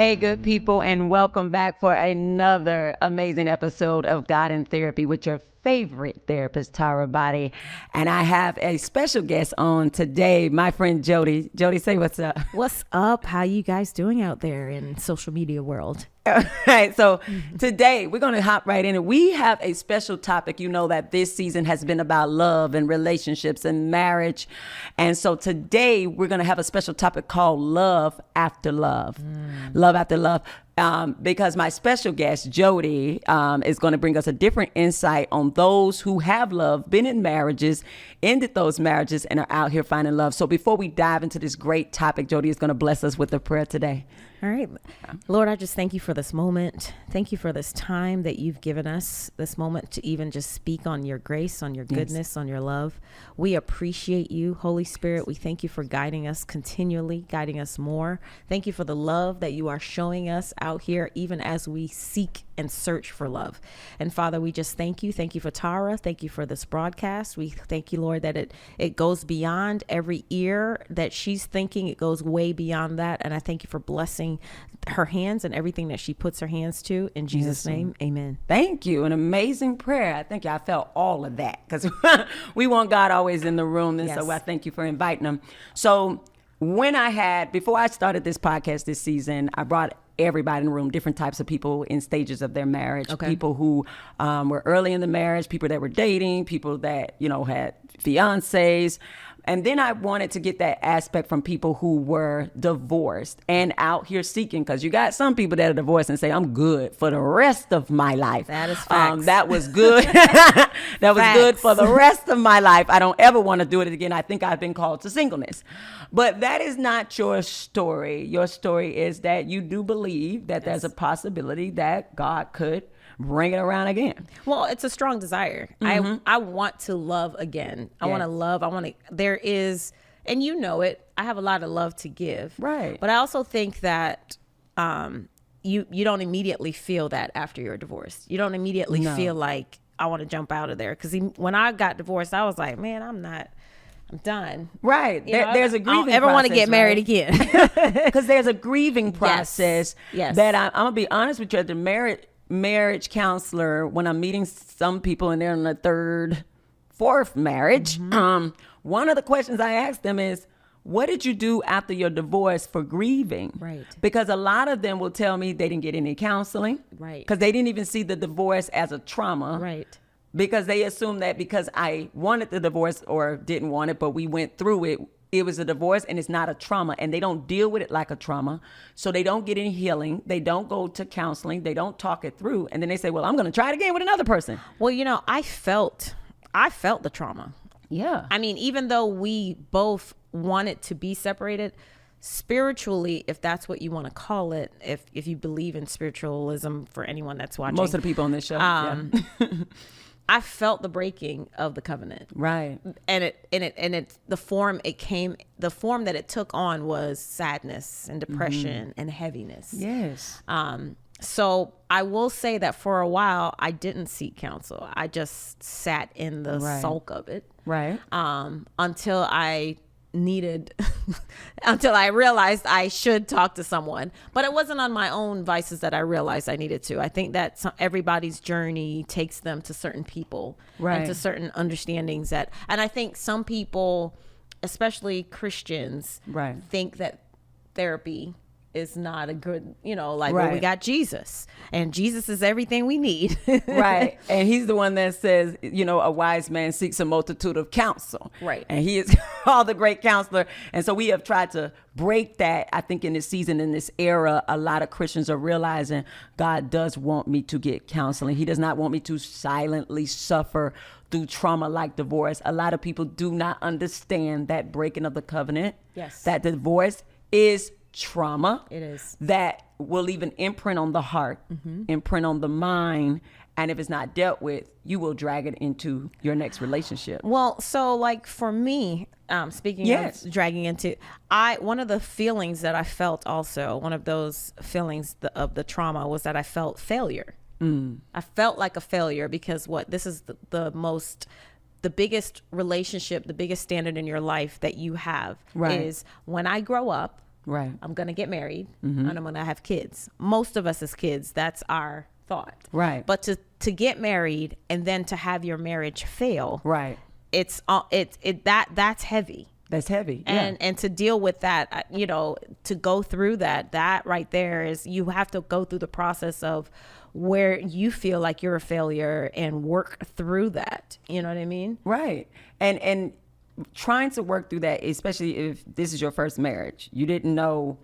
Hey, good people, and welcome back for another amazing episode of God in Therapy with your favorite therapist, Tara Boddie. And I have a special guest on today, my friend Jody. Jody, say what's up. What's up? How you guys doing out there in social media world? All right, so today we're going to hop right in. We have a special topic. You know that this season has been about love and relationships and marriage. And so today we're going to have a special topic called Love After Love. Love After Love. Because my special guest, Jody, is going to bring us a different insight on those who have love, been in marriages, ended those marriages, and are out here finding love. So before we dive into this great topic, Jody is going to bless us with a prayer today. All right. Lord, I just thank you for this moment. Thank you for this time that you've given us, this moment to even just speak on your grace, on your goodness, on your love. We appreciate you, Holy Spirit. We thank you for guiding us continually, guiding us more. Thank you for the love that you are showing us out here, even as we seek and search for love. And Father, we just thank you. Thank you for Tara. Thank you for this broadcast. We thank you, Lord, that it goes beyond every ear that she's thinking. It goes way beyond that. And I thank you for blessing her hands and everything that she puts her hands to. In Jesus' name, amen. Thank you. An amazing prayer. I think I felt all of that because we want God always in the room. And so I thank you for inviting him. So before I started this podcast this season, I brought everybody in the room, different types of people in stages of their marriage, people who were early in the marriage, people that were dating, people that, had fiancés. And then I wanted to get that aspect from people who were divorced and out here seeking, because you got some people that are divorced and say, I'm good for the rest of my life. That is facts. That was good. That was good for the rest of my life. I don't ever want to do it again. I think I've been called to singleness. But that is not your story. Your story is that you do believe that there's a possibility that God could bring it around again. Well, it's a strong desire. I want to love again. I want to love. There is, and you know it, I have a lot of love to give. Right. But I also think that you don't immediately feel that after you're divorced. You don't immediately feel like I want to jump out of there. Because when I got divorced, I was like, man, I'm done. Right. There's a grieving process. I don't ever want to get married again. Because there's a grieving process that I'm going to be honest with you, at the marriage counselor, when I'm meeting some people and they're in the third, fourth marriage, one of the questions I ask them is, what did you do after your divorce for grieving? Right. Because a lot of them will tell me they didn't get any counseling. Right. Because they didn't even see the divorce as a trauma. Right. Because they assume that because I wanted the divorce or didn't want it, but we went through it, it was a divorce and it's not a trauma, and they don't deal with it like a trauma. So they don't get any healing. They don't go to counseling. They don't talk it through. And then they say, well, I'm going to try it again with another person. Well, I felt the trauma. Yeah. I mean, even though we both wanted to be separated, spiritually, if that's what you want to call it, if you believe in spiritualism, for anyone that's watching. Most of the people on this show. I felt the breaking of the covenant. Right. And the form that it took on was sadness and depression and heaviness. Yes. So I will say that for a while I didn't seek counsel. I just sat in the sulk of it. Right. Until I realized I should talk to someone. But it wasn't on my own vices that I realized I needed to. I think that everybody's journey takes them to certain people and to certain understandings and I think some people, especially Christians, think that therapy is not a good, well, we got Jesus and Jesus is everything we need. Right. And he's the one that says, a wise man seeks a multitude of counsel. Right. And he is called the great counselor. And so we have tried to break that. I think in this season, in this era, a lot of Christians are realizing God does want me to get counseling. He does not want me to silently suffer through trauma like divorce. A lot of people do not understand that breaking of the covenant. Yes. That divorce is trauma. It is. That will even imprint on the heart, imprint on the mind. And if it's not dealt with, you will drag it into your next relationship. Well, so like for me, speaking of dragging into, one of the feelings that I felt also, one of those feelings of the trauma was that I felt failure. I felt like a failure because this is the biggest relationship, the biggest standard in your life that you have is when I grow up, Right. I'm going to get married and I'm going to have kids. Most of us as kids, that's our thought. Right. But to get married and then to have your marriage fail. Right. That's heavy. That's heavy. Yeah. And to deal with that, to go through that right there is, you have to go through the process of where you feel like you're a failure and work through that. You know what I mean? Right. And trying to work through that, especially if this is your first marriage, you didn't know.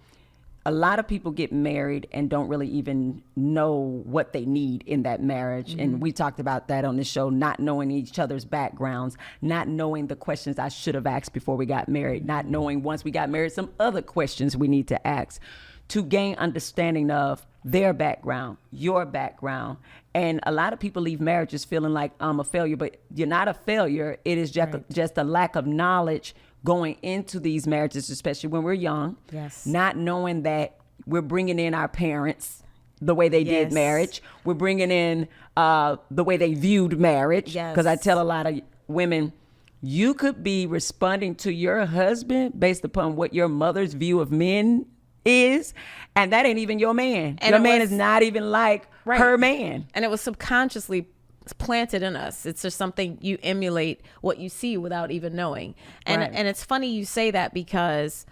A lot of people get married and don't really even know what they need in that marriage. And we talked about that on the show, not knowing each other's backgrounds, not knowing the questions I should have asked before we got married, not knowing once we got married some other questions we need to ask to gain understanding of their background, your background. And a lot of people leave marriages feeling like I'm a failure, but you're not a failure. It is just a lack of knowledge going into these marriages, especially when we're young. Yes. Not knowing that we're bringing in our parents the way they did marriage. We're bringing in the way they viewed marriage. Yes. Because I tell a lot of women, you could be responding to your husband based upon what your mother's view of men is, and that ain't even your man. And your man is not even like her man. And it was subconsciously planted in us. It's just something you emulate what you see without even knowing. And it's funny you say that, because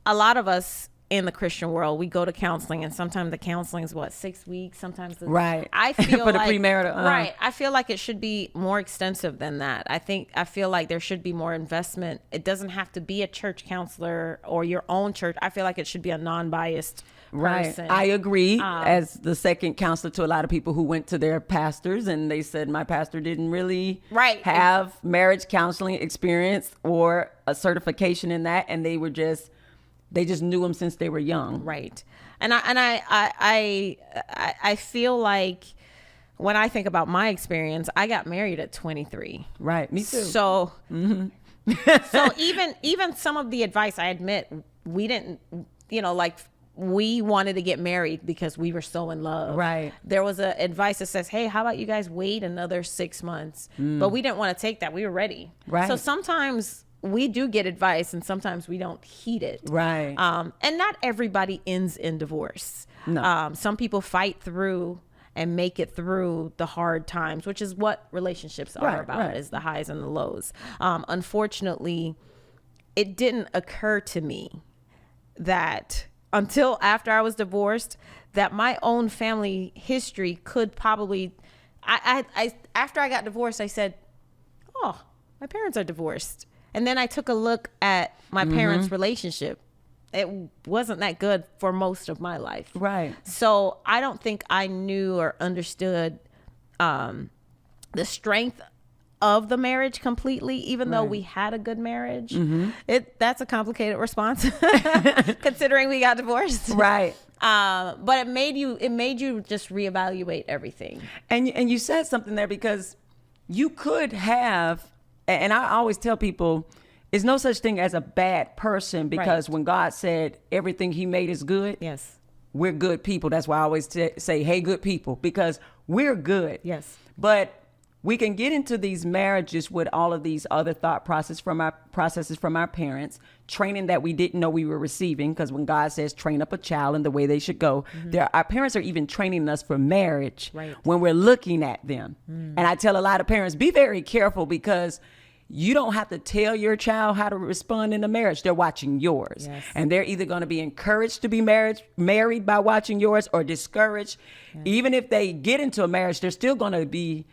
a lot of us in the Christian world, we go to counseling, and sometimes the counseling is 6 weeks, sometimes I feel for the like premarital I feel like it should be more extensive than that. I feel like there should be more investment. It doesn't have to be a church counselor or your own church. I feel like it should be a non-biased person. I agree. As the second counselor to a lot of people who went to their pastors and they said my pastor didn't really have marriage counseling experience or a certification in that, and they just knew him since they were young. Right. And I feel like when I think about my experience, I got married at 23. Right. Me too. So, so even some of the advice, I admit, we didn't, we wanted to get married because we were so in love. Right. There was a advice that says, hey, how about you guys wait another 6 months? But we didn't want to take that. We were ready. Right. So sometimes we do get advice and sometimes we don't heed it. Right. And not everybody ends in divorce. No. Some people fight through and make it through the hard times, which is what relationships are about, is the highs and the lows. Unfortunately, it didn't occur to me that until after I was divorced, that my own family history could probably, after I got divorced, I said, oh, my parents are divorced. And then I took a look at my parents' relationship. It wasn't that good for most of my life. Right. So I don't think I knew or understood the strength of the marriage completely, even though we had a good marriage. That's a complicated response considering we got divorced. Right. But it made you just reevaluate everything. And you said something there, because you could have, and I always tell people, there's no such thing as a bad person, because when God said everything he made is good, we're good people. That's why I always say, hey, good people, because we're good. Yes. But we can get into these marriages with all of these other thought processes from our parents, training that we didn't know we were receiving. Because when God says train up a child in the way they should go, our parents are even training us for marriage when we're looking at them. And I tell a lot of parents, be very careful, because you don't have to tell your child how to respond in a marriage. They're watching yours. Yes. And they're either going to be encouraged to be married by watching yours, or discouraged. Yes. Even if they get into a marriage, they're still going to be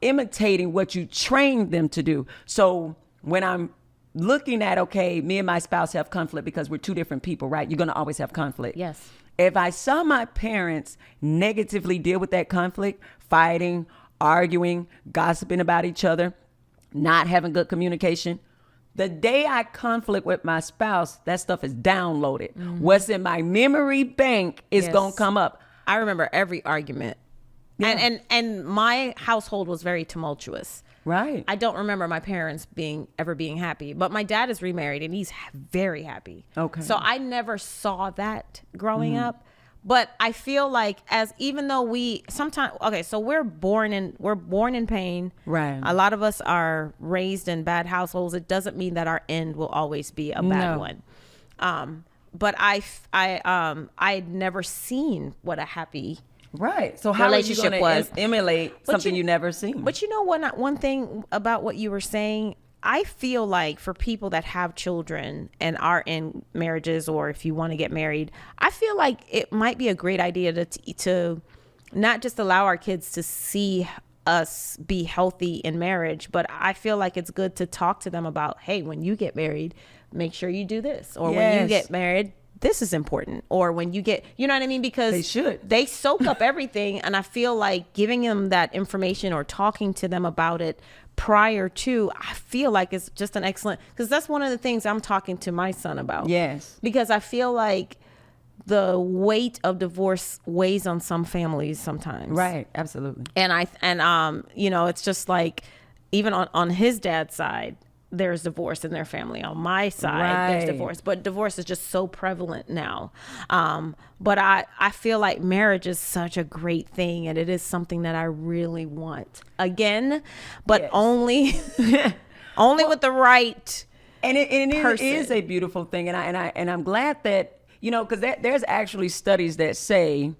imitating what you trained them to do. So when I'm looking at, okay, me and my spouse have conflict because we're two different people, right? You're going to always have conflict. Yes. If I saw my parents negatively deal with that conflict, fighting, arguing, gossiping about each other, not having good communication, the day I conflict with my spouse, that stuff is downloaded. What's in my memory bank is going to come up. I remember every argument. Yeah. And my household was very tumultuous. Right. I don't remember my parents ever being happy, but my dad is remarried and he's very happy. Okay. So I never saw that growing up, but I feel like even though so we're born in pain. Right. A lot of us are raised in bad households. It doesn't mean that our end will always be a bad one. but I'd never seen what a happy right. So how are you going to emulate something you never seen? But you know what? One thing about what you were saying, I feel like for people that have children and are in marriages, or if you want to get married, I feel like it might be a great idea to not just allow our kids to see us be healthy in marriage, but I feel like it's good to talk to them about, hey, when you get married, make sure you do this, or when you get married, this is important, or when you get, you know what I mean? Because they soak up everything. And I feel like giving them that information or talking to them about it prior to, I feel like it's just an excellent, because that's one of the things I'm talking to my son about. Yes. Because I feel like the weight of divorce weighs on some families sometimes. Right. Absolutely. And you know, it's just like, even on his dad's side, there's divorce in their family. On my side, there's divorce. But divorce is just so prevalent now. But I feel like marriage is such a great thing, and it is something that I really want. Again, but only with the right and it is a beautiful thing. And I'm glad that, you know, because there's actually studies that say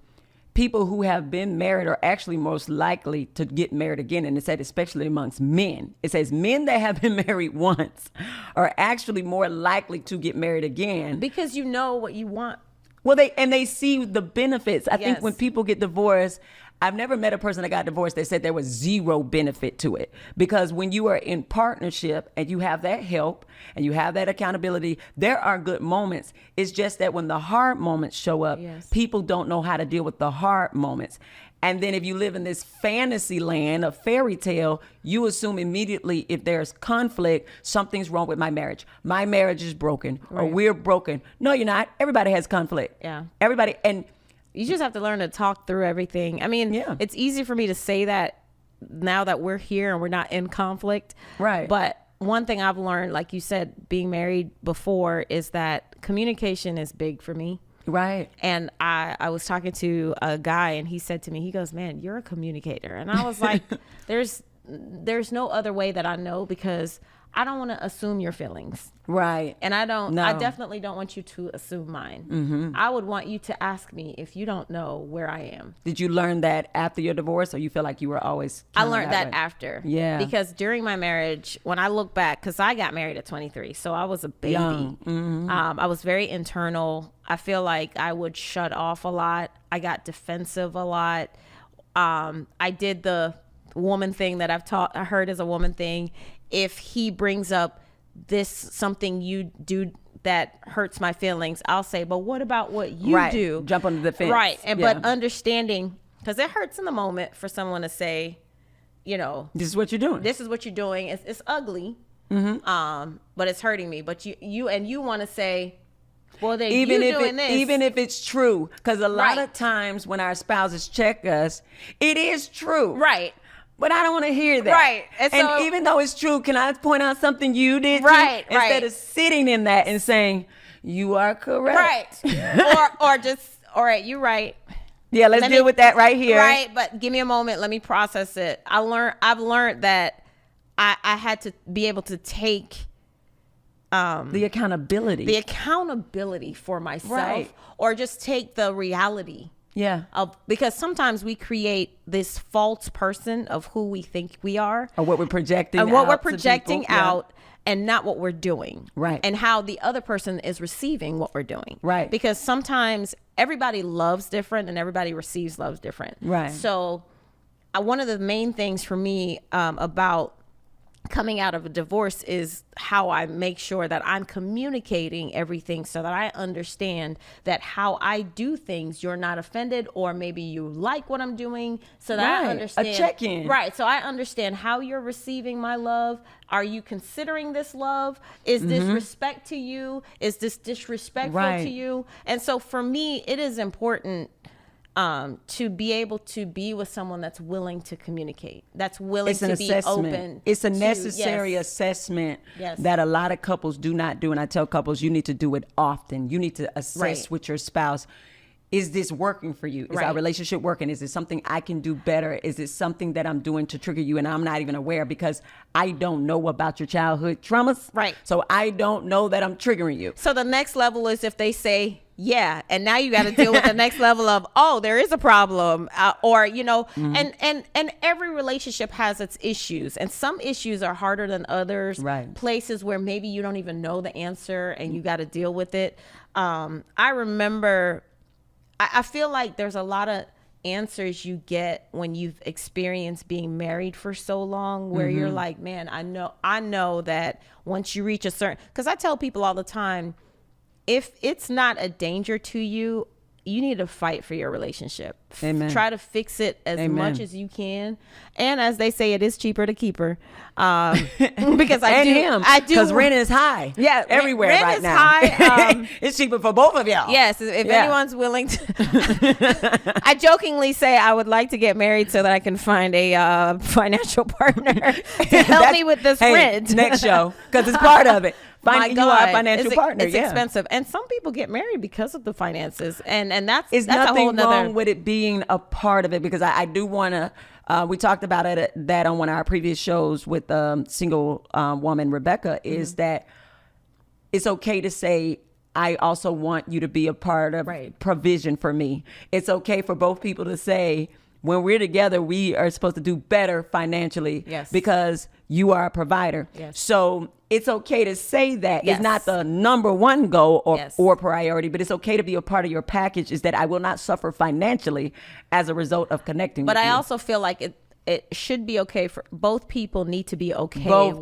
people who have been married are actually most likely to get married again. And it said, especially amongst men, it says men that have been married once are actually more likely to get married again. Because you know what you want. Well, they see the benefits. I think when people get divorced, I've never met a person that got divorced that said there was zero benefit to it. Because when you are in partnership and you have that help and you have that accountability, there are good moments. It's just that when the hard moments show up, people don't know how to deal with the hard moments. And then if you live in this fantasy land of fairy tale, you assume immediately if there's conflict, something's wrong with my marriage. My marriage is broken, or we're broken. No, you're not. Everybody has conflict. Yeah. Everybody. And you just have to learn to talk through everything. I mean, it's easy for me to say that now that we're here and we're not in conflict. Right. But one thing I've learned, like you said, being married before, is that communication is big for me. Right. And I was talking to a guy, and he said to me, he goes, man, you're a communicator. And I was like, there's no other way that I know, because I don't want to assume your feelings. Right. And I definitely don't want you to assume mine. Mm-hmm. I would want you to ask me if you don't know where I am. Did you learn that after your divorce, or you feel like you were always? I learned that after. Yeah. Because during my marriage, when I look back, because I got married at 23, so I was a baby. Young. Mm-hmm. I was very internal. I feel like I would shut off a lot. I got defensive a lot. I did the woman thing that I heard as a woman thing. If he brings up something you do that hurts my feelings, I'll say, but what about what you do? Jump on the fence. Right. But understanding, because it hurts in the moment for someone to say, you know, this is what you're doing. This is what you're doing. It's ugly. Mm-hmm. But it's hurting me. But you want to say, well, then even if it's true, because a lot of times when our spouses check us, it is true. Right. But I don't want to hear that. Right. And even though it's true, can I point out something you did? Right. Too? Instead of sitting in that and saying, you are correct. Right. or just, all right, you're right. Yeah, let's deal with that right here. Right. But give me a moment. Let me process it. I've learned that I had to be able to take the accountability for myself, or just take the reality. Yeah. Because sometimes we create this false person of who we think we are, or what we're projecting out, and not what we're doing. Right. And how the other person is receiving what we're doing. Right. Because sometimes everybody loves different and everybody receives loves different. Right. So one of the main things for me about coming out of a divorce is how I make sure that I'm communicating everything, so that I understand that how I do things, you're not offended, or maybe you like what I'm doing, so that I understand. A check-in. Right. So I understand how you're receiving my love. Are you considering this love? Is this respect to you? Is this disrespectful to you? And so for me, it is important to be able to be with someone that's willing to communicate, that's willing to be open. It's a necessary assessment that a lot of couples do not do. And I tell couples, you need to do it often. You need to assess with your spouse. is this working for you? Is our relationship working? Is it something I can do better? Is it something that I'm doing to trigger you and I'm not even aware because I don't know about your childhood traumas? Right. So I don't know that I'm triggering you. So the next level is if they say, yeah, and now you got to deal with the next level of, oh, there is a problem, or, you know, and every relationship has its issues, and some issues are harder than others. Right. Places where maybe you don't even know the answer and you got to deal with it. I remember, I feel like there's a lot of answers you get when you've experienced being married for so long, where you're like, man, I know that once you reach a certain, because I tell people all the time, if it's not a danger to you, you need to fight for your relationship. Amen. Try to fix it as much as you can. And as they say, it is cheaper to keep her. Because I do. Because rent is high. Yeah. Everywhere rent right is now. High. It's cheaper for both of y'all. Yes. If anyone's willing to. I jokingly say I would like to get married so that I can find a financial partner to help me with this rent. Next show. Because it's part of it. My God, you are a financial partner. It's expensive, and some people get married because of the finances, and that's it's that's nothing a whole nother... wrong with it being a part of it, because I do want to. We talked about that on one of our previous shows with single woman Rebecca. Is that it's okay to say, I also want you to be a part of provision for me. It's okay for both people to say, when we're together, we are supposed to do better financially because you are a provider. Yes. So it's okay to say that. It's not the number one goal or priority, but it's okay to be a part of your package, is that I will not suffer financially as a result of connecting with you. But I also feel like it should be okay for both people. Need to be okay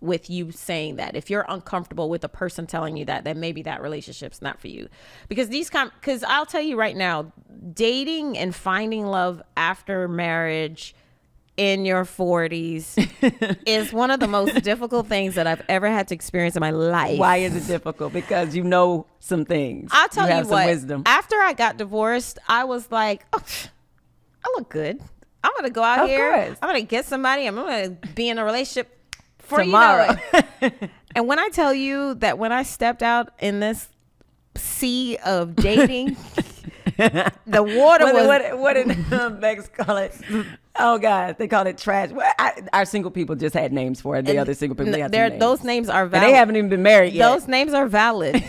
with you saying that. If you're uncomfortable with a person telling you that, then maybe that relationship's not for you. Because I'll tell you right now, dating and finding love after marriage in your 40s is one of the most difficult things that I've ever had to experience in my life. Why is it difficult? Because you know some things. I'll tell you what, wisdom. After I got divorced, I was like, oh, I look good. I'm going to go out here. Course. I'm going to get somebody. I'm going to be in a relationship for tomorrow. You know it. And when I tell you that when I stepped out in this sea of dating, the water was... What did Bex call it? Oh, God. They call it trash. Our single people just had names for it. The other single people, they had names. Those names are valid. And they haven't even been married yet. Those names are valid.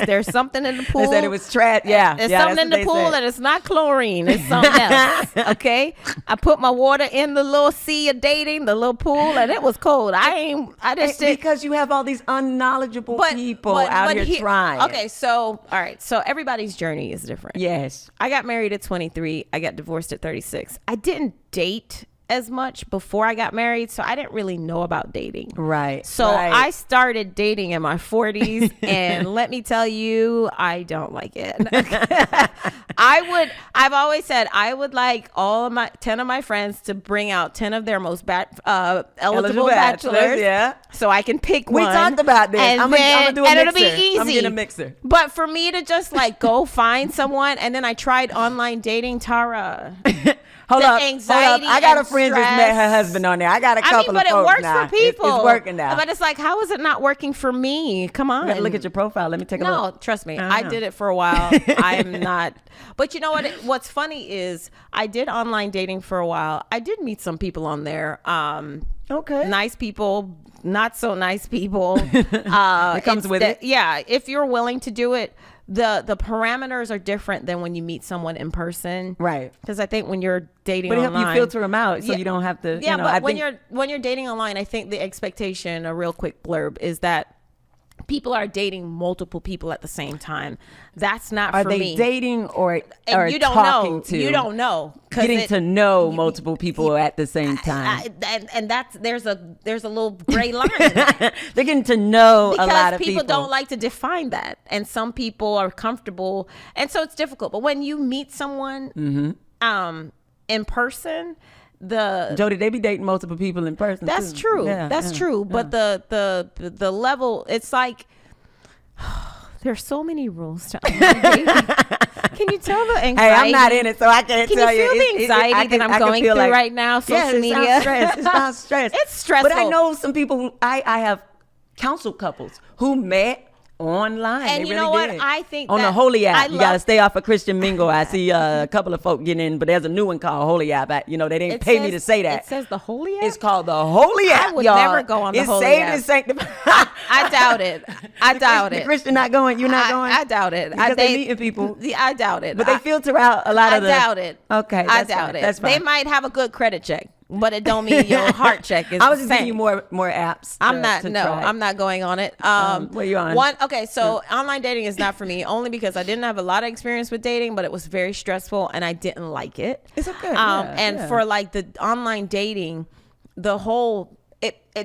There's something in the pool. They said it was trash. Yeah. There's something in the pool that it's not chlorine. It's something else. Okay? I put my water in the little sea of dating, the little pool, and it was cold. Because you have all these unknowledgeable people out here trying. Okay, so, all right. So everybody's journey is different. Yes. I got married at 23. I got divorced at 36. I didn't date as much before I got married, so I didn't really know about dating. Right. So I started dating in my 40s, and let me tell you, I don't like it. I've always said I would like 10 of my friends to bring out 10 of their most eligible bachelors, so I can pick one. We talked about this. I'm gonna do a mixer. It'll be easy. I'm getting a mixer. But for me to just like go find someone, and then I tried online dating, Tara. Hold up. Anxiety. I got a friend just met her husband on there. I got a couple of folks now. But it works for people. It's working now. But it's like, how is it not working for me? Come on. Look at your profile. Let me take a look. No, trust me. I did it for a while. I'm not. But you know what? What's funny is I did online dating for a while. I did meet some people on there. Okay. Nice people, not so nice people. It comes with it. Yeah. If you're willing to do it. The parameters are different than when you meet someone in person, right? Because I think when you're dating online, but you filter them out, so you don't have to. Yeah, but when you're dating online, I think the expectation, a real quick blurb, is that people are dating multiple people at the same time. That's not for me. Are they dating or you don't talking know. to? You don't know. Getting to know multiple people at the same time. And that's there's a little gray line. They're getting to know a lot of people. Because people don't like to define that. And some people are comfortable. And so it's difficult. But when you meet someone in person, Jody, they be dating multiple people in person. That's too. true. Yeah, that's true. But the level, it's like there's so many rules to online dating. Can you tell the anxiety? Hey, I'm not in it, so I can't tell you. Can you feel the anxiety that I'm going through right now? Social media. It's not stress. It's stressful. But I know some people who I have counseled couples who met online. And they you really know what? did. I think on that the Holy app, I you got to love- stay off of Christian Mingle. I see a couple of folk getting in, but there's a new one called Holy app. They didn't pay me to say that. It says the Holy app? It's called the Holy app, I would y'all. never go on the Holy saved app. and sanctified. I doubt it. I doubt The it. Christian not going. You're not going. I doubt it. Because they meeting people. I doubt it. But they filter out a lot of the. I doubt it. Okay, I doubt it. That's fine. They might have a good credit check, but it don't mean your heart check is. I was just the giving same. you more apps. I'm not. to No, try. I'm not going on it. what are you on? Okay, so online dating is not for me, only because I didn't have a lot of experience with dating, but it was very stressful and I didn't like it. It's okay. For like the online dating, the whole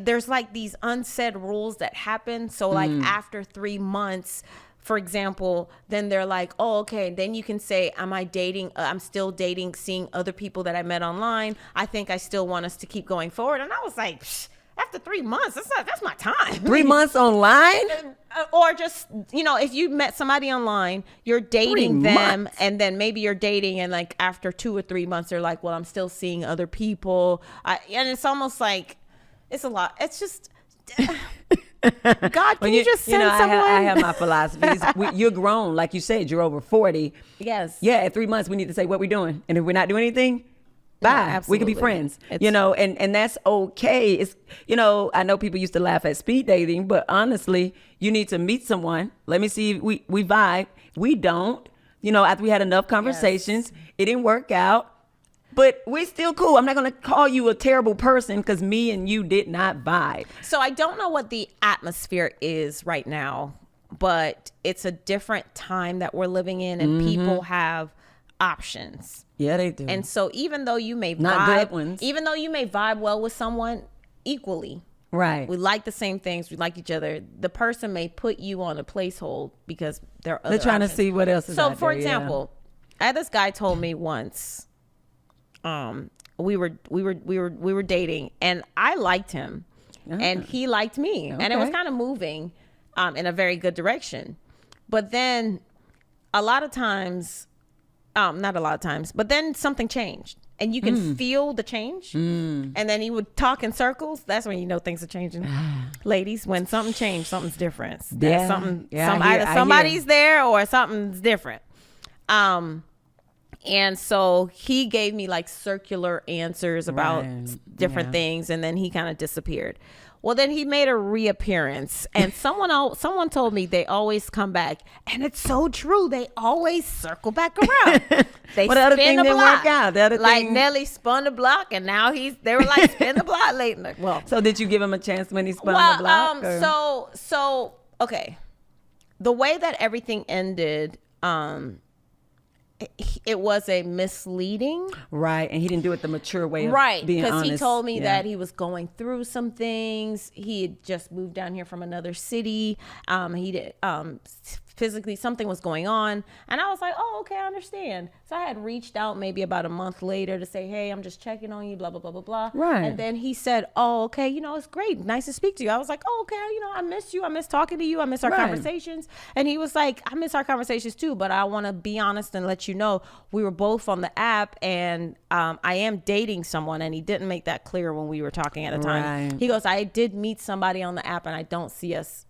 there's like these unsaid rules that happen. So like after 3 months, for example, then they're like, oh, okay, then you can say, am I dating? I'm still dating, seeing other people that I met online. I think I still want us to keep going forward. And I was like, after 3 months, that's my time. 3 months online? Or just, if you met somebody online, you're dating 3 them, months. and then maybe you're dating, and like after 2 or 3 months, they're like, well, I'm still seeing other people. And it's almost like, it's a lot. It's just... God, can you just send someone? I have my philosophies. You're grown, like you said. You're over 40. Yes. Yeah, at 3 months we need to say what we're doing, and if we're not doing anything, bye. We can be absolutely. friends. And that's okay. It's I know people used to laugh at speed dating, but honestly, you need to meet someone. Let me see if we vibe. We don't. After we had enough conversations, it didn't work out. But we're still cool. I'm not going to call you a terrible person because me and you did not vibe. So I don't know what the atmosphere is right now, but it's a different time that we're living in, and people have options. Yeah, they do. And so even though you may Not vibe, good ones. even though you may vibe well with someone equally, right. we like the same things, we like each other, the person may put you on a placehold because there are other They're trying options. to see what else is So out for there, yeah. example, I had this guy told me once, we were dating, and I liked him, and he liked me, and it was Okay. kind of moving in a very good direction. But then not a lot of times, but then something changed, and you can feel the change. And then he would talk in circles. That's when you know things are changing. Ladies, when something changed, something's different. Yeah. Either somebody's there or something's different. And so he gave me like circular answers about different things, and then he kind of disappeared. Well, then he made a reappearance, and someone told me they always come back, and it's so true. They always circle back around. They Well, the other spin thing the didn't block. work out. The other like thing- Nelly spun the block, and now they were like spin the block late. Well, So did you give him a chance when he spun the block? Or? so okay, the way that everything ended, it was a misleading. Right, and he didn't do it the mature way of Right, being honest. because he told me Yeah. that he was going through some things. He had just moved down here from another city. He did physically something was going on, and I was like, oh, okay, I understand. So I had reached out maybe about a month later to say, hey, I'm just checking on you, blah blah blah blah blah. Right. And then he said, oh, okay, it's great, nice to speak to you. I was like, oh, okay, I miss you, I miss talking to you, I miss our Right. conversations. And he was like, I miss our conversations too, but I want to be honest and let you know we were both on the app, and I am dating someone. And he didn't make that clear when we were talking at the time. Right. He goes, I did meet somebody on the app, and I don't see us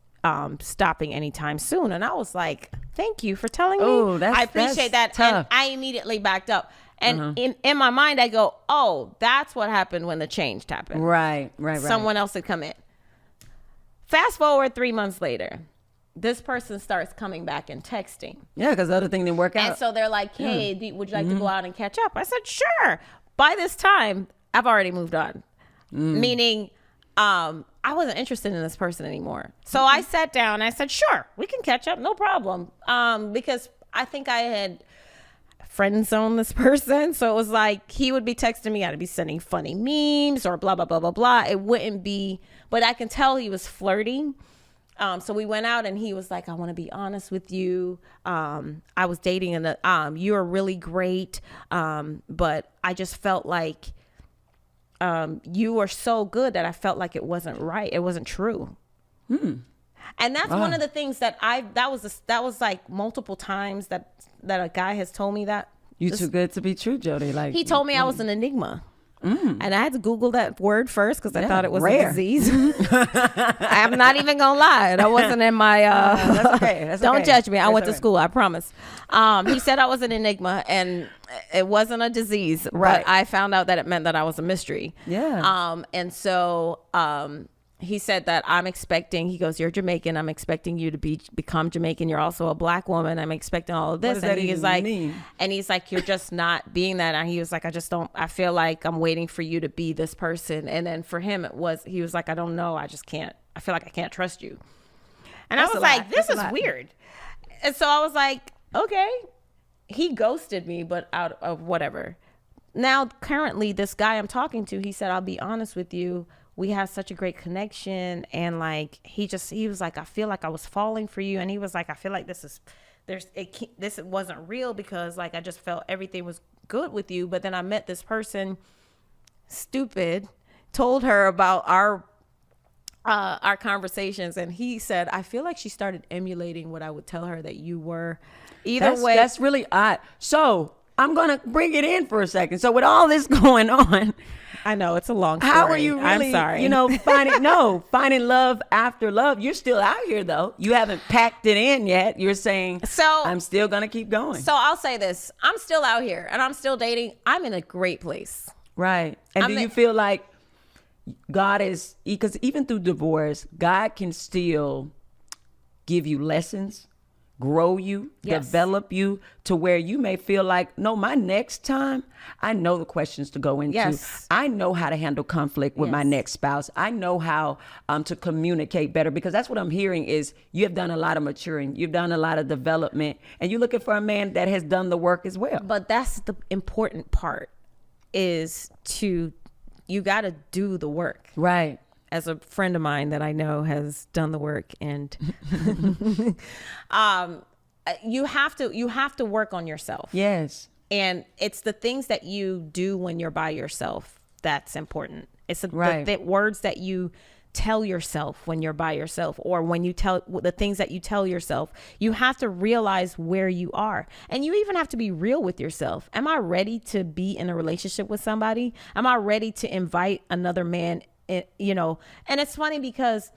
stopping anytime soon. And I was like, thank you for telling me. Oh, I appreciate that. that's tough. And I immediately backed up. And in my mind, I go, oh, that's what happened when the change happened. Right. Someone else had come in. Fast forward 3 months later, this person starts coming back and texting. Yeah, because the other thing didn't work out. And so they're like, hey, would you like to go out and catch up? I said, sure. By this time, I've already moved on. Meaning, I wasn't interested in this person anymore. So I sat down and I said, sure, we can catch up. No problem. Because I think I had friend zoned this person. So it was like, he would be texting me. I'd be sending funny memes or blah, blah, blah, blah, blah. It wouldn't be, but I can tell he was flirting. So we went out and he was like, I want to be honest with you. I was dating and you are really great. But I just felt like you were so good that I felt like it wasn't right. It wasn't true. And that's one of the things that that was like multiple times that a guy has told me that. You too good to be true, Jody. Like He told me I was an enigma. And I had to Google that word first because I thought it was rare. a disease. I'm not even gonna lie. That wasn't in my that's okay. That's don't okay. judge me. I That's went to okay. school, I promise. He said I was an enigma and it wasn't a disease, Right. but I found out that it meant that I was a mystery. Yeah. And so he said that I'm expecting, he goes, you're Jamaican. I'm expecting you to become Jamaican. You're also a black woman. I'm expecting all of this. What does that and even like, mean? And he's like, you're just not being that. And he was like, I feel like I'm waiting for you to be this person. And then for him, he was like, I don't know. I just can't, I feel like I can't trust you. And That's I was a lot. like, this That's a is lot. weird. And so I was like, okay. He ghosted me, but out of whatever. Now, currently, this guy I'm talking to, he said, I'll be honest with you. We have such a great connection. And like, he was like, I feel like I was falling for you. And he was like, I feel like this wasn't real because like, I just felt everything was good with you. But then I met this person, stupid, told her about our conversations. And he said, I feel like she started emulating what I would tell her that you were. Either way. That's really odd. So I'm going to bring it in for a second. So with all this going on, I know it's a long story. how are you really, I'm sorry. finding love after love? You're still out here though. You haven't packed it in yet. You're saying, I'm still going to keep going. So I'll say this. I'm still out here and I'm still dating. I'm in a great place. Right. And do you feel like God is, because even through divorce, God can still give you lessons, grow you, develop you to where you may feel like, no, my next time, I know the questions to go into. Yes. I know how to handle conflict with my next spouse. I know how to communicate better, because that's what I'm hearing is you have done a lot of maturing. You've done a lot of development, and you're looking for a man that has done the work as well. But that's the important part is you got to do the work. Right. As a friend of mine that I know has done the work, and you have to work on yourself. Yes. And it's the things that you do when you're by yourself that's important. It's the words that you tell yourself when you're by yourself, or when you tell the things that you tell yourself. You have to realize where you are, and you even have to be real with yourself. Am I ready to be in a relationship with somebody? Am I ready to invite another man? And it's funny because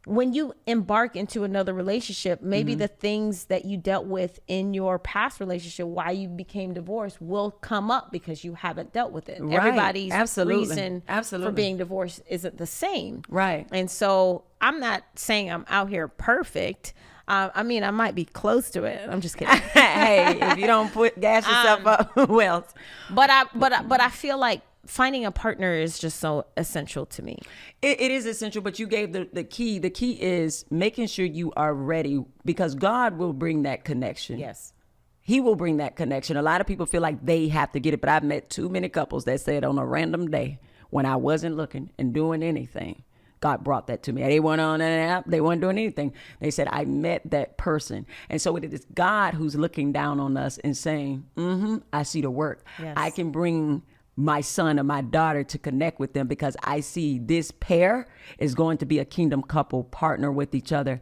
when you embark into another relationship, maybe the things that you dealt with in your past relationship, why you became divorced, will come up because you haven't dealt with it. Right. Everybody's Absolutely. reason for being divorced isn't the same. Right. And so I'm not saying I'm out here perfect. I mean, I might be close to it. I'm just kidding. Hey, if you don't gas yourself up, who else? But I feel like finding a partner is just so essential to me. It is essential, but you gave the key. The key is making sure you are ready, because God will bring that connection. Yes. He will bring that connection. A lot of people feel like they have to get it, but I've met too many couples that said on a random day when I wasn't looking and doing anything, God brought that to me. They weren't on an app. They weren't doing anything. They said, I met that person. And so it is God who's looking down on us and saying, I see the work. Yes. I can bring my son or my daughter to connect with them because I see this pair is going to be a kingdom couple, partner with each other.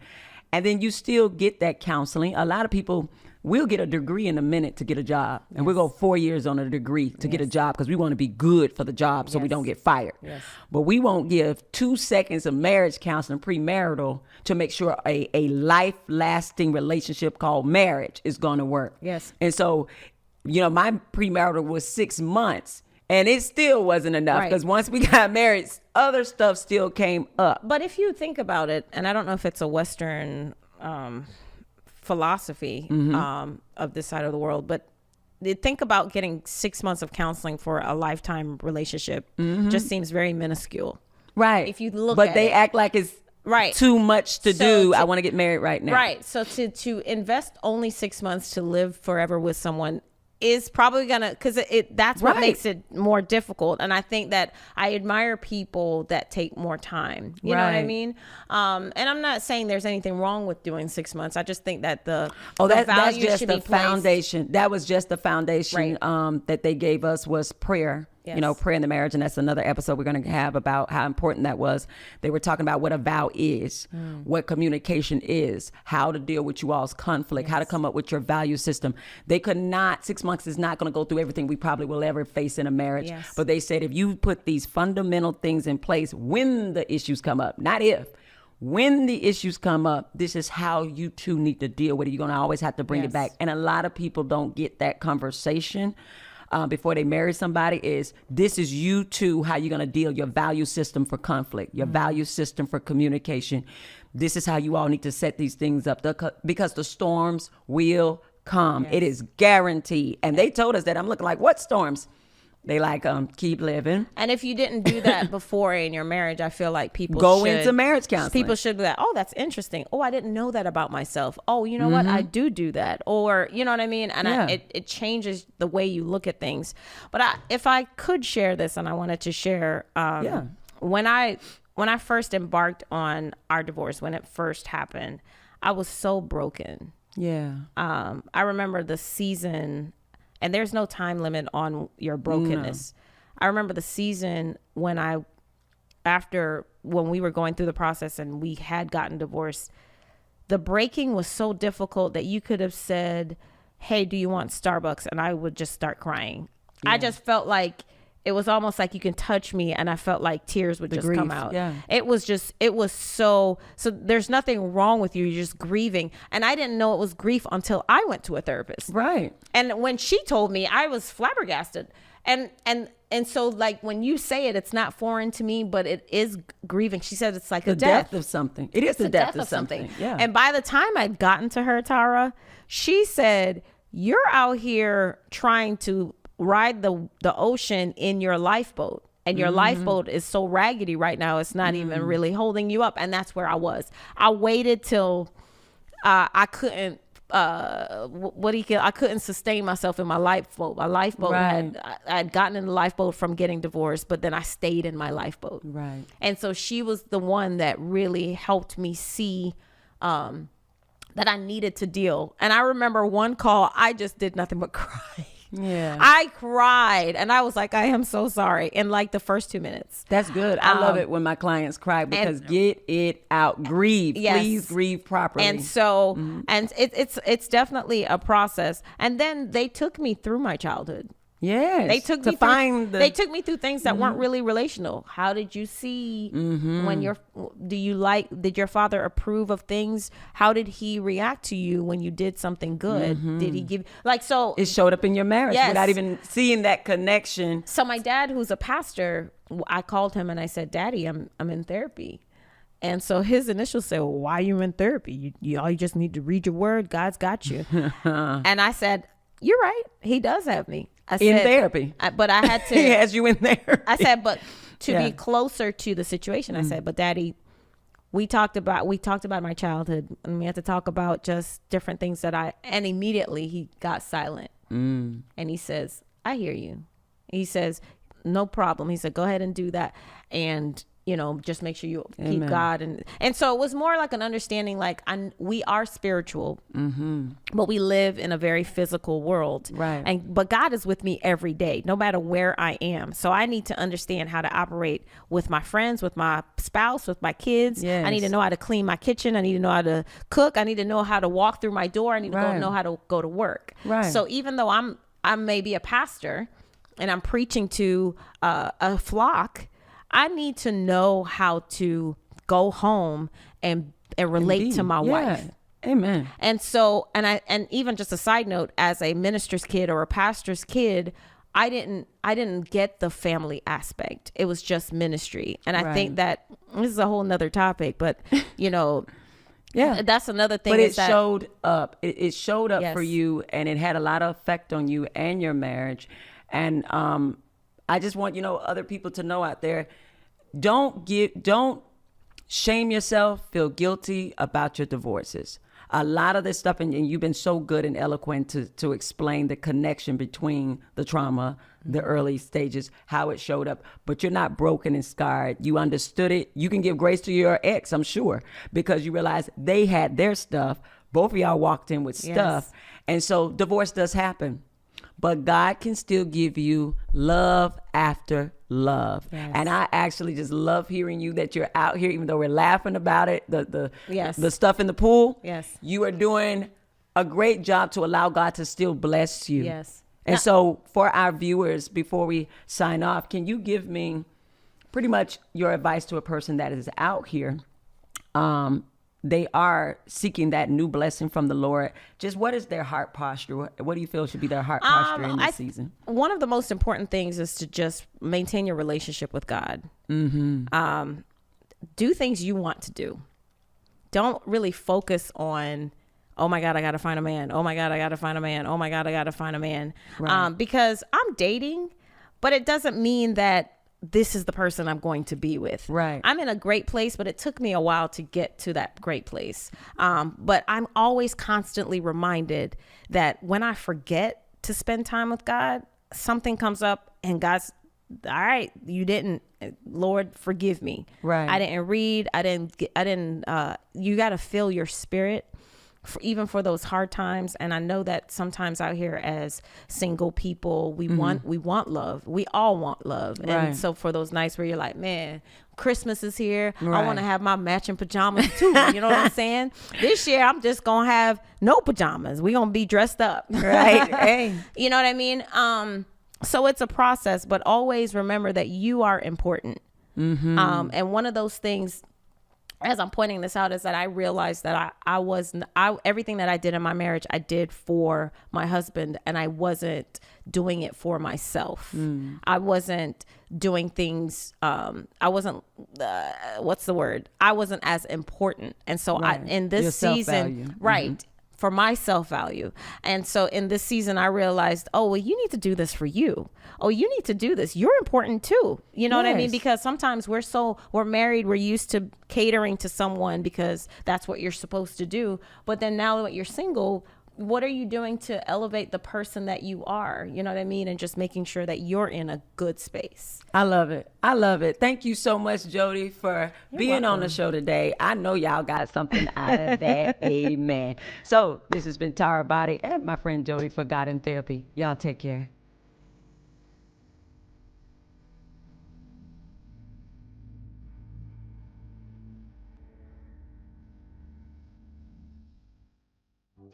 And then you still get that counseling. A lot of people will get a degree in a minute to get a job. And we'll go 4 years on a degree to get a job because we want to be good for the job so we don't get fired. Yes. But we won't give 2 seconds of marriage counseling, premarital, to make sure a life-lasting relationship called marriage is going to work. Yes. And so, my premarital was 6 months. And it still wasn't enough because once we got married, other stuff still came up. But if you think about it, and I don't know if it's a Western philosophy of this side of the world, but think about getting 6 months of counseling for a lifetime relationship just seems very minuscule. Right. If you look but at they it. act like it's too much to do. I want to get married right now. Right. So to invest only 6 months to live forever with someone is probably gonna, because that's what makes it more difficult. And I think that I admire people that take more time. You know what I mean? And I'm not saying there's anything wrong with doing 6 months. I just think that the that's value just should the be placed. foundation. That was just the foundation that they gave us was prayer you know, prayer in the marriage. And that's another episode we're going to have about how important that was. They were talking about what a vow is, what communication is, how to deal with you all's conflict, how to come up with your value system. They could not, 6 months is not going to go through everything we probably will ever face in a marriage. But they said, if you put these fundamental things in place when the issues come up, not if, when the issues come up, this is how you two need to deal with it. You're going to always have to bring it back. And a lot of people don't get that conversation before they marry somebody. This is you two, how you're going to deal, your value system for conflict, your value system for communication. This is how you all need to set these things up, because the storms will come. It is guaranteed. And they told us that. I'm looking like, what storms? They like, keep living. And if you didn't do that before in your marriage, I feel like people go into marriage counseling. People should be like, oh, that's interesting. Oh, I didn't know that about myself. Oh, you know what? I do that. Or, you know what I mean? And it changes the way you look at things. But if I could share this, and I wanted to share, when I first embarked on our divorce, when it first happened, I was so broken. Yeah. I remember the season. And there's no time limit on your brokenness. No. I remember the season when we were going through the process and we had gotten divorced, the breaking was so difficult that you could have said, hey, do you want Starbucks? And I would just start crying. Yeah. I just felt like it was almost like you can touch me, and I felt like tears would just come out. Yeah. It was so there's nothing wrong with you. You're just grieving. And I didn't know it was grief until I went to a therapist. Right. And when she told me, I was flabbergasted. And so, like, when you say it, it's not foreign to me, but it is grieving. She said it's like the death of something. It is the death of something. Yeah. And by the time I'd gotten to her, Tara, she said, you're out here trying to ride the ocean in your lifeboat, and your lifeboat is so raggedy right now, it's not even really holding you up. And that's where I was. I waited till I couldn't I couldn't sustain myself in my lifeboat. My lifeboat I'd gotten in the lifeboat from getting divorced, but then I stayed in my lifeboat. Right. And so she was the one that really helped me see that I needed to deal. And I remember one call, I just did nothing but cry. Yeah, I cried, and I was like, I am so sorry, in like the first 2 minutes. That's good. I love it when my clients cry, because get it out. Grieve. Please grieve properly. And so and it's definitely a process. And then they took me through my childhood. Yes. They took me through things that weren't really relational. How did you see when did your father approve of things? How did he react to you when you did something good? Did he give, like, so it showed up in your marriage without even seeing that connection. So my dad, who's a pastor, I called him and I said, Daddy, I'm in therapy. And so his initials said, well, why are you in therapy? You just need to read your word. God's got you. And I said, you're right. He does have me. I said, in therapy. But I had to. He has you in therapy. I said, but to be closer to the situation, I said, but Daddy, we talked about my childhood, and we had to talk about just different things and immediately he got silent. And he says, I hear you. He says, no problem. He said, go ahead and do that. And, you know, just make sure you keep God. And so it was more like an understanding, like, we are spiritual, but we live in a very physical world. Right. But God is with me every day, no matter where I am. So I need to understand how to operate with my friends, with my spouse, with my kids. Yes. I need to know how to clean my kitchen. I need to know how to cook. I need to know how to walk through my door. I need to know how to go to work. Right. So even though I'm maybe a pastor and I'm preaching to a flock, I need to know how to go home and relate to my wife. Amen. And so, and even just a side note, as a minister's kid or a pastor's kid, I didn't get the family aspect. It was just ministry. And I think that this is a whole nother topic, but you know, that's another thing. But it showed up. It showed up for you, and it had a lot of effect on you and your marriage. And I just want, other people to know out there, don't shame yourself, feel guilty about your divorces. A lot of this stuff, and you've been so good and eloquent to explain the connection between the trauma, the early stages, how it showed up, but you're not broken and scarred. You understood it. You can give grace to your ex, I'm sure, because you realize they had their stuff. Both of y'all walked in with stuff. And so divorce does happen. but God can still give you love after love. Yes. And I actually just love hearing you that you're out here, even though we're laughing about it, the stuff in the pool. Yes. You are doing a great job to allow God to still bless you. Yes. And so for our viewers, before we sign off, can you give me pretty much your advice to a person that is out here? They are seeking that new blessing from the Lord. Just what is their heart posture? What do you feel should be their heart posture in this season? One of the most important things is to just maintain your relationship with God. Mm-hmm. Do things you want to do. Don't really focus on, oh my God, I got to find a man. Oh my God, I got to find a man. Oh my God, I got to find a man. Right. Because I'm dating, but it doesn't mean that this is the person I'm going to be with. Right. I'm in a great place, but it took me a while to get to that great place. But I'm always constantly reminded that when I forget to spend time with God, something comes up and God's, all right, you didn't, Lord, forgive me. Right. I didn't read. You got to fill your spirit. Even for those hard times. And I know that sometimes out here as single people, we want love. We all want love. Right. And so for those nights where you're like, man, Christmas is here. Right. I want to have my matching pajamas too. You know what I'm saying? This year, I'm just going to have no pajamas. We're going to be dressed up. Right. Hey. You know what I mean? So it's a process, but always remember that you are important. Mm-hmm. And one of those things, as I'm pointing this out, is that I realized that everything that I did in my marriage, I did for my husband, and I wasn't doing it for myself. I wasn't doing things. I wasn't, I wasn't as important. And so right. in this Your season, self-value. right. Mm-hmm. For my self-value. And so in this season, I realized, oh, well, you need to do this for you. Oh, you need to do this. You're important too. You know what I mean? Because sometimes we're married. We're used to catering to someone because that's what you're supposed to do. But then now that you're single, what are you doing to elevate the person that you are? You know what I mean? And just making sure that you're in a good space. I love it. I love it. Thank you so much, Jody, for being on the show today. I know y'all got something out of that. Amen. So this has been Tara Boddie and my friend Jody for God in Therapy. Y'all take care.